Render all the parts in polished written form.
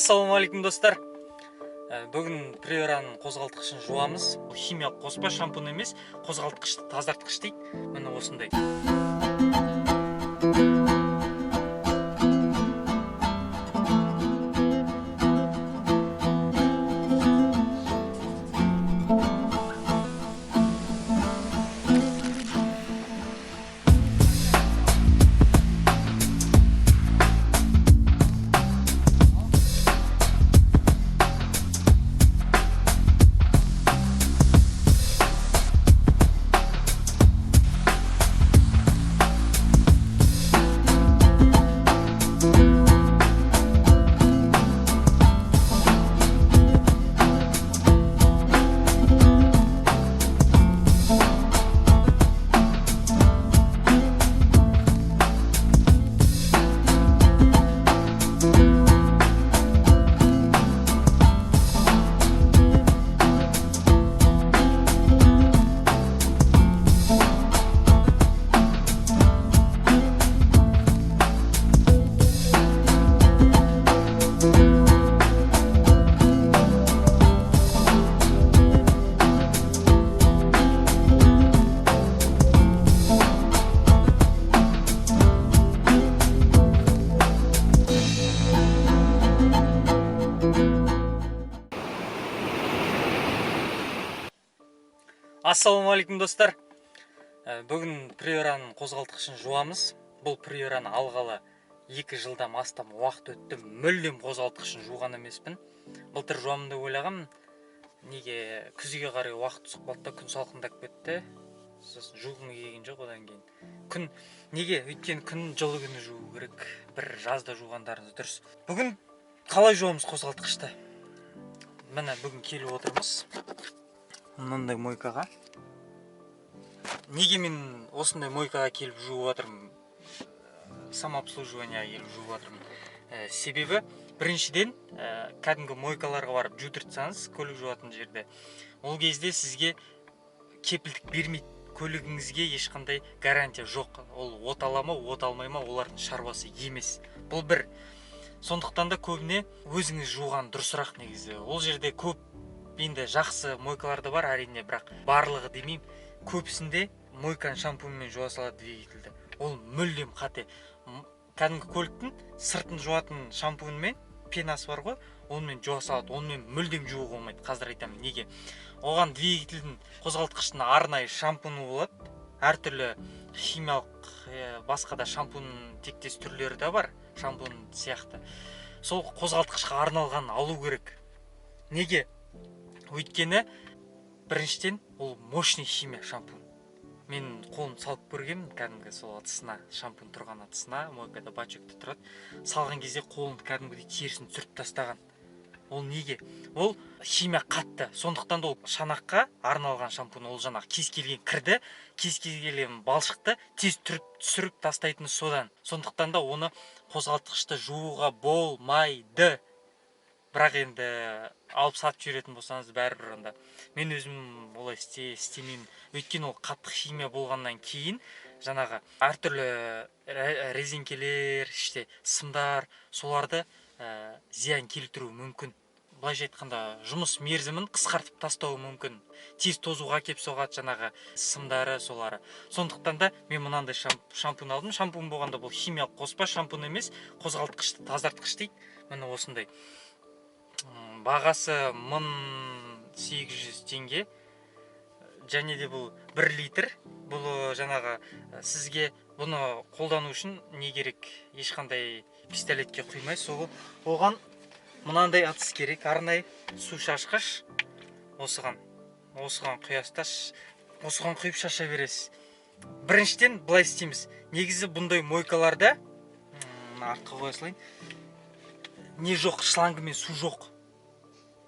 Ассалаумағалейкум достар. Бүгін приораның қозғалтқышын жуамыз. Химиялық қоспа, шампунь емес, қозғалтқышты тазартқыш дейді. Міне осындай. Ассалаумағалейкум достар. Бүгін приораның қозғалтқышын жуамыз. Бұл приораны алғалы 2 жылдан астам уақыт өтті. Мүлдем қозғалтқышын жуған емеспін. Былтыр жуамын деп ойлағам. Неге күзге қарай уақыт сұқпатта күн салқындап кетті. Сосын жуғым келген жоқ одан кейін. Күн неге? Өйткені күн жылы күні жуу керек. Бір жазда жуғандарыңыз дұрыс. Бүгін қалай жуамыз қозғалтқышты? Міне бүгін келіп отырмыз. Мынандай мойкаға. Неге мен осындай мойкаға келіп жуып жатырмын? Самообслуживанияға келіп жуып жатырмын. Себебі біріншіден кәдімгі мойкаларға барып жудыртсаңыз көлік жуатын жерде, ол кезде сізге кепілдік бермейді. Көлігіңізге ешқандай гарантия жоқ. Ол от ала ма, от алмай ма, олардың шаруасы емес. Бұл бір. Сондықтан да көбіне өзіңіз жуған дұрысырақ негізі. Ол жерде көп енді жақсы мойкаларды бар, әрине, бірақ барлығы демеймін. Көпсінде мойканы шампуньмен жуа салады двигательді. Ол мүлдем қате. Кәдімгі көліктің сыртын жуатын шампуньмен, пенасы бар ғой, онымен жуа салады. Онымен мүлдем жууға болмайды. Қазір айтамын, неге? Оған двигательдің қозғалтқыштың арнайы шампуні болады. Әртүрлі химиялық басқа да шампунь тектес түрлері де бар, шампунь сияқты. Сол қозғалтқышқа арналған алу керек. Неге? Өйткені біріншіден ол мощный химия шампунь. Мен қолын салып көргенмін, кәдімгі сол атысына, шампунь тұрған атысына, мойкада бачокта тұрады. Салған кезде қолын кәдімгідей терісін сүріп тастаған. Ол неге? Ол химия қатты. Сондықтан да ол шанаққа арналған шампунь. Ол жаңағы кез келген кірді, кез келген балшықты тез түсіріп тастайтыны содан. Сондықтан да оны қозғалтқышты жууға болмайды. Бірақ енді алып сатып жүретін болсаңыз бәрібір онда. Мен өзім олай істемеймін. Өйткені ол қатты химия болғаннан кейін жаңағы әртүрлі резинкелер, сымдар, соларды зиян келтіруі мүмкін. Былайша айтқанда, жұмыс мерзімін қысқартып тастауы мүмкін. Тез тозуға кеп соғады жаңағы сымдары, солары. Сондықтан да мен мынандай шампунь алдым. Шампунь болғанда бұл химиялық қоспа, шампунь емес, қозғалтқышты тазартқыш дейді. Міне осындай. Бағасы 1800 теңге. Және де бұл 1 литр. Бұл жаңағы сізге бұны қолдану үшін не керек? Ешқандай пистолетке құймай, оған мынандай атыс керек. Арнайы су шашқыш. Осыған құясташ. Осыған құйып шаша бересіз. Біріншіден былай істейміз. Негізі бұндай мойкаларда артқа қоя салайын. Не жоқ, шлангымен су жоқ.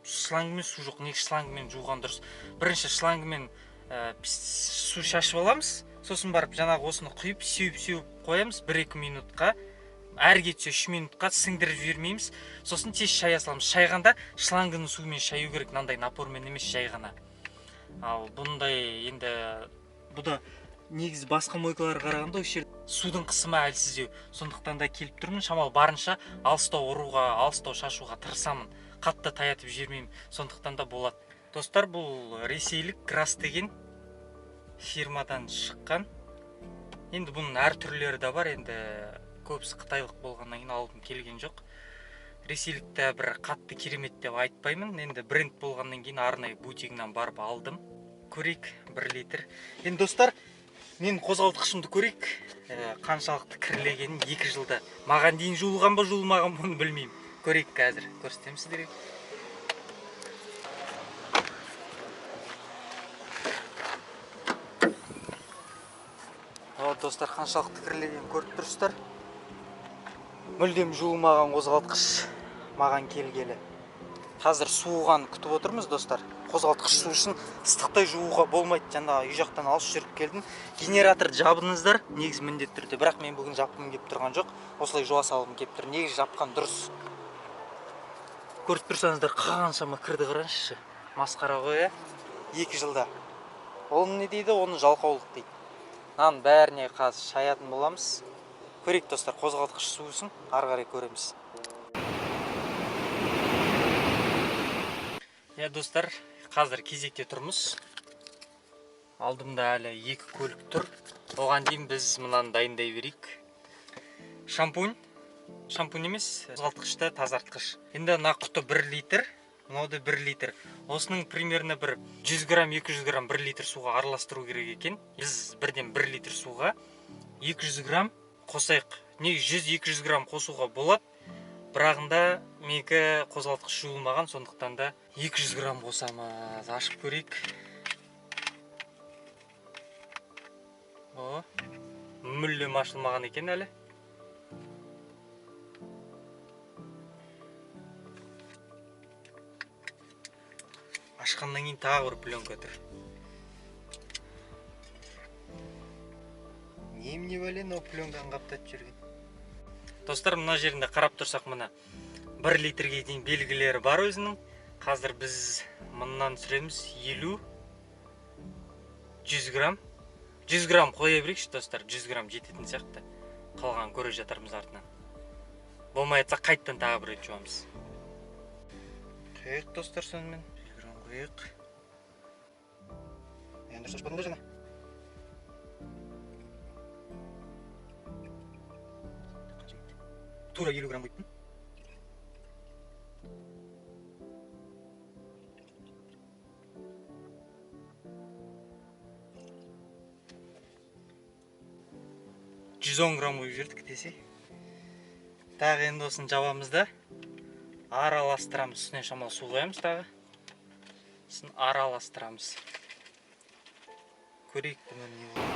Шлангымен су жоқ, неге шлангымен жуған дұрыс. Бірінші шлангымен су шашып аламыз, сосын барып жаңағы осыны құйып, сеуіп қоямыз 1-2 минутқа. Әрге түссе 3 минутқа сіңдіріп жібермейміз. Сосын тез шая саламыз. Шайғанда шлангының суымен шаю керек, мынандай напормен емес, жай ғана. Ал бұндай енді бұда негізі басқа мойкаларға қарағанда осы жерде судың қысымы әлсіздеу. Сондықтан да келіп тұрмын, шамалы барынша алыстау ұруға, алыстау шашуға тырысамын. Қатты таятып жібермеймін. Сондықтан да болады. Достар, бұл ресейлік Грас деген фирмадан шыққан. Енді бұның әр түрлері де бар. Енді көбісі қытайлық болғаннан кейін алғым келген жоқ. Ресейлікті бір қатты керемет деп айтпаймын. Енді бренд болғаннан кейін арнайы бутигінен барып алдым. Көрейік 1 литр. Енді достар, мен қозғалтқышымды көрейік. Қаншалықты кірлегенін 2 жылда. Маған дейін жуылған ба, жуылмаған ба оны білмеймін. Көрейік қазір. Көрсетемін сіздерге. Достар, қаншалықты кірлеген көріп тұрсыздар. Мүлдем жуылмаған қозғалтқыш маған келгелі. Қазір суыған күтіп отырмыз, достар. Қозғалтқыш су үшін ыстықтай жууға болмайды. Жаңа үй жақтан алыс жүріп келдім. Генератор жабыңыздар, негізі міндетті түрде. Бірақ мен бүгін жапқым келіп тұрған жоқ. Осылай жуа салғым келіп тұр. Негізі жапқан дұрыс. Көріп тұрсаңыздар, қаншама кірді қараңызшы. Масқара ғой, 2 жылда. Оны не дейді? Оны жалқаулық дейді. Нан бәріне қазір шаятын боламыз. Көрейік, достар, қозғалтқыш суысын, ары қарай көреміз. Достар, қазір кезекте тұрмыз. Алдымда әлі 2 көлік тұр. Оған дейін біз мынаны дайындай берейік. Шампунь емес, қозғалтқышты тазартқыш. Енді мына құты 1 литр, мынауды 1 литр. Осының примерно бір 100 грамм, 200 грамм 1 литр суға араластыру керек екен. Біз бірден 1 литр суға 200 грамм қосайық. Не 100-200 грамм қосуға болады. Бірағында менікі қозғалтқыш жуылмаған, сондықтан да 200 грамм қосамыз. Ашып көрейік. Мүлдем ашылмаған екен әлі. Ашқаннан кейін тағы бір пленка тұр. Немене бәле, мынау пленканы қаптатып жүрген. Достар, мына жерінде қарап тұрсақ, мына 1 литрге дейін белгілері бар өзінің. Қазір біз мыннан сүреміз 50, 100 грамм. 100 грамм қоя берейікші, достар, 100 грамм жететін сияқты. Қалған көре жатармыз артынан. Болмай жатса қайттан тағы бір рет жуамыз. Қойық, достар, сонымен. 100 грамм қойық. Енді шашпадың ба жаңа? Тура 50 грамм қойыппын. $110 грамм қойып жүрдік десе. Тағы енді осыны жабамыз да араластырамыз. Үстіне шамалы су қоямыз тағы. Сосын араластырамыз. Көрейік бұны не болады.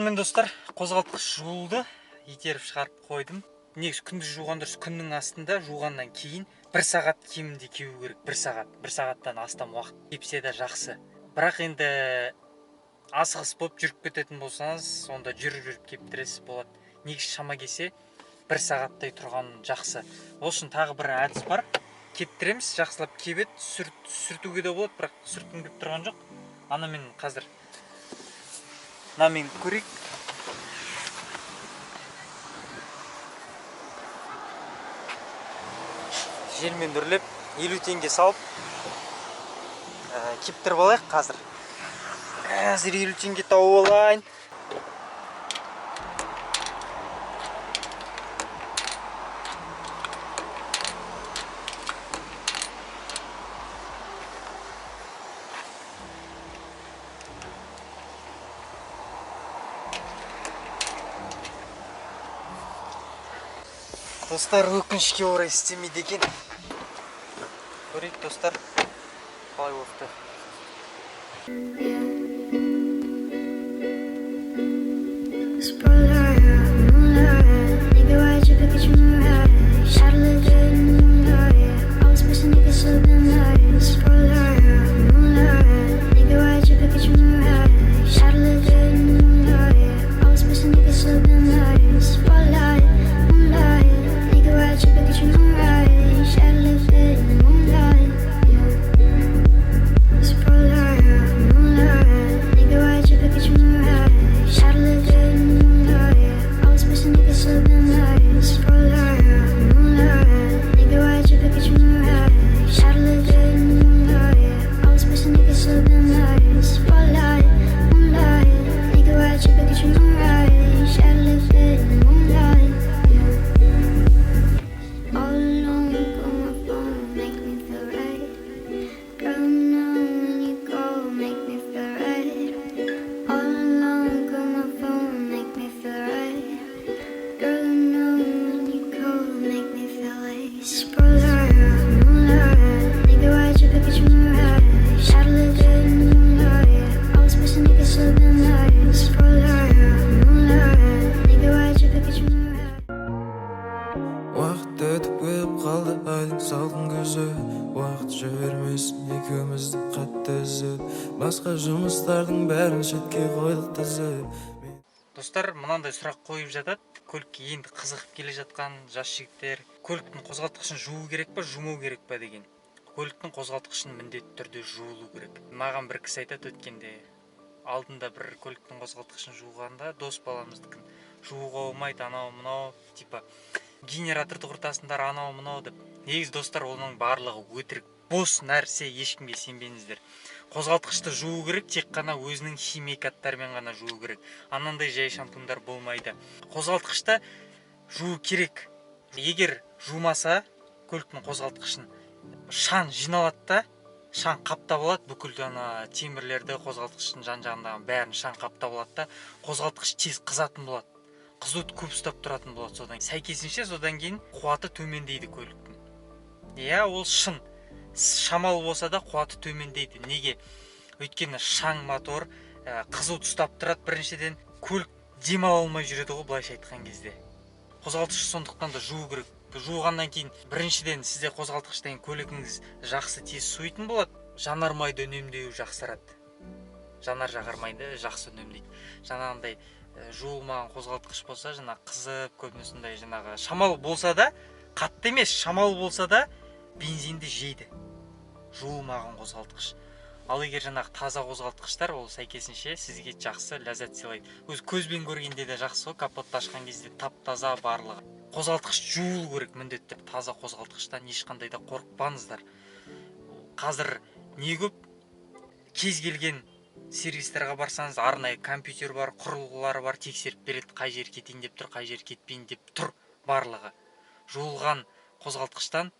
Сонымен достар, қозғалтқыш жуылды, итеріп шығарып қойдым. Негізі күндіз жуған дұрыс, күннің астында жуғаннан кейін 1 сағат кемінде кебу керек. 1 сағаттан астам уақыт кепсе де жақсы. Бірақ енді асығыс болып жүріп кететін болсаңыз, онда жүріп кептіресіз болады. Негізі шама келсе 1 сағаттай тұрған жақсы. Ол үшін тағы бір әдіс бар. Кептіреміз, жақсылап кебет, сүртуге де болады, бірақ сүрткім келіп тұрған жоқ. Анамен қазір намен көрейік. Желмен дүрлеп 50 теңге салып кептіріп алайық қазір. Қазір 50 теңге тауып алайын. Достар, өкінішке орай істемейді екен. Көрейік достар, қалай болыпты. Уақыт жібермесін екеумізді қатты үзіп, басқа жұмыстардың бәрін шетке қойдық тізіп. Достар, мынандай сұрақ қойып жатады. Көлікке енді қызығып келе жатқан жас жігіттер, көліктің қозғалтқышын жуу керек па, жумау керек па деген. Көліктің қозғалтқышын міндетті түрде жуылу керек. Маған бір кісі айтады өткенде, алдында бір көліктің қозғалтқышын жуғанда дос баламыздікін жууға болмайды, анау мынау, типа генераторды құртасыңдар анау мынау деп. Негізі достар, оның барлығы өтірік, бос нәрсе, ешкімге сенбеңіздер. Қозғалтқышты жуу керек, тек қана өзінің химикаттарымен ғана жуу керек. Анандай жай шампуньдар болмайды. Қозғалтқышты жуу керек. Егер жумаса көліктің қозғалтқышын, шаң жиналады да, шаң қаптап алады, бүкіл темірлерді, қозғалтқыштың жан-жағындағы бәрін шаң қаптап алады да, қозғалтқыш тез қызатын болады. Қызуды көп ұстап тұратын болады содан. Сәйкесінше содан кейін қуаты төмендейді көліктің. Иә, ол шын. Шамалы болса да қуаты төмендейді. Неге? Өйткені шаң мотор қызуды ұстап тұрады біріншіден. Көлік демала алмай жүреді ғой, былайша айтқан кезде. Қозғалтқыш сондықтан да жуу керек. Жуғаннан кейін біріншіден сізде қозғалтқыштан көлігіңіз жақсы тез суитын болады. Жанармайды үнемдеуі жақсарады. Жанар жағармайды жақсы үнемдейді. Жаңағындай жуылмаған қозғалтқыш болса, қызып, көбінесінде шамалы болса да, қатты емес, шамалы болса да бензинді жейді. Жуылмаған қозғалтқыш. Ал егер таза қозғалтқыштар, ол сәйкесінше сізге жақсы ләззат сыйлайды. Өз көзбен көргенде де жақсы, капотты ашқан кезде тап-таза барлығы. Қозғалтқыш жуылу керек міндетті. Таза қозғалтқыштан ешқандай да қорықпаңыздар. Қазір не көп? Кез келген сервистерға барсаңыз, арнайы компьютер бар, құрылғылары бар, тексеріп береді, қай жер кетейін деп тұр, қай жер кетпейін деп тұр барлығы. Жуылған қозғалтқыштан,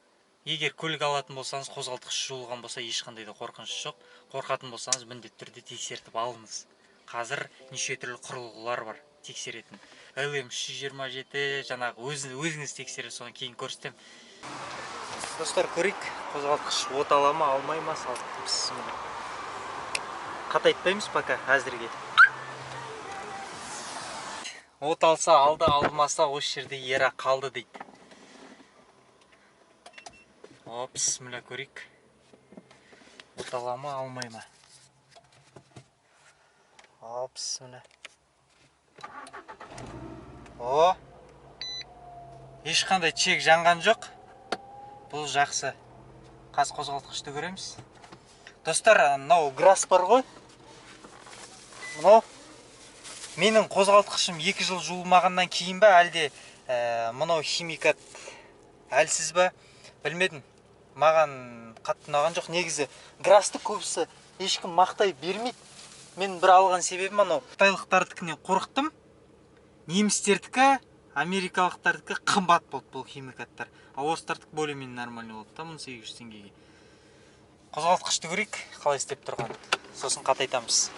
егер көлік алатын болсаңыз, қозғалтқыш жуылған болса, ешқандай да қорқыныш жоқ. Қорқатын болсаңыз, міндетті түрде тексертіп алыңыз. Қазір неше түрлі құрылғылар бар тексеретін. LM327, өзіңіз тексеріп, соны кейін көрсетем. Достар, көрейік, қозғалтқыш от ала ма, алмай ма, қатайтпаймыз пока әзірге. От алса алды, алмаса осы жерде ера қалды дейді. Бісміллә, көрейік. От ала ма, алмай ма? Бісміллә. Ешқандай чек жанған жоқ. Бұл жақсы. Қаз қозғалтқышты көреміз. Достар, мынау грас бар ғой. Мынау менің қозғалтқышым 2 жыл жуылмағаннан кейін ба, әлде мынау химикат әлсіз ба, білмедім. Маған қатты ұнаған жоқ. Негізі грасты көбісі ешкім мақтай бермейді. Мен бір алған себебім анау қытайлықтардікінен қорықтым. Немістердікі, америкалықтардікі қымбат болды бұл химикаттар. Ал орыстардікі более-менее нормальный болды да, 1800 теңгеге. Қозғалтқышты көрейік, қалай істеп тұрған. Сосын қатайтамыз.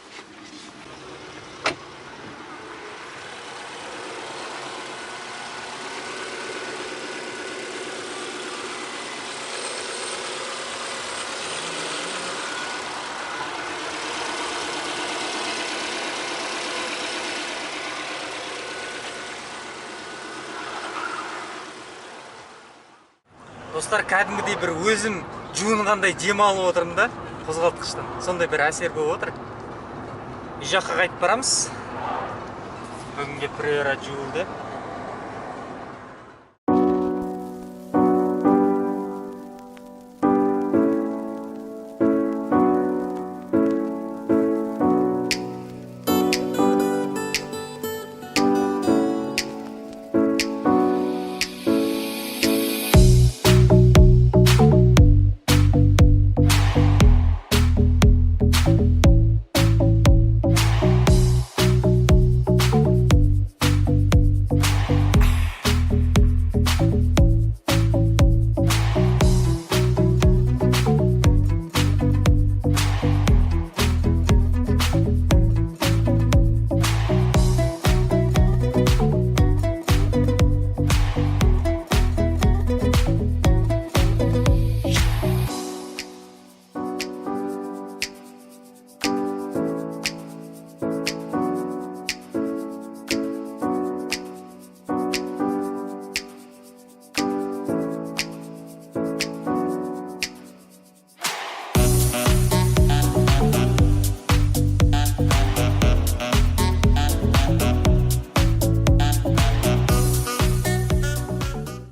Достар, кәдімгідей бір өзім жуынғандай дем алып отырмын да, қозғалтқыштан. Сондай бір әсер болып отыр. Үй жаққа қайтып барамыз. Бүгінге пірера жуылды.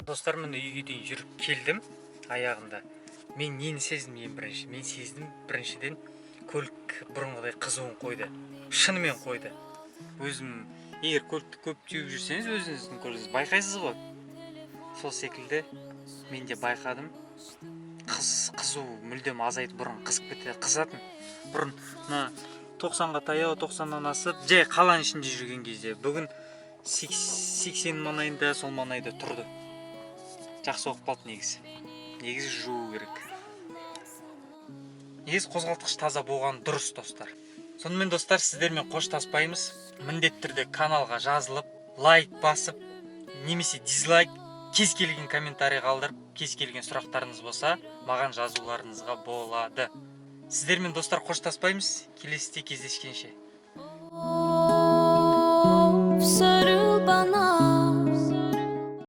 Достар, мен үйге дейін жүріп келдім аяғында. Мен нені сездім ең бірінші? Мен сездім біріншіден көлік бұрынғыдай қызуын қойды. Шынымен қойды. Өзім, егер көлікті көп теуіп жүрсеңіз, өзіңіздің көлігіңіз байқайсыз ғой. Сол секілді мен де байқадым. Қызу мүлдем азайды, бұрын қызып кетті, қызатын. Бұрын 90-ға таяу, 90-нан асып, жай қаланың ішінде жүрген кезде. Бүгін 80 маңайында, сол маңайда тұрды. Жақсы оқып қалды негізі. Негізі жуу керек. Негізі қозғалтқыш таза болған дұрыс, достар. Сонымен, достар, сіздермен қоштаспаймыз. Міндетті түрде каналға жазылып, лайк басып, немесе дизлайк, кез келген комментарий қалдырып, кез келген сұрақтарыңыз болса, маған жазуларыңызға болады. Сіздермен, достар, қоштаспаймыз. Келесіде кездескенше. Sarıl bana.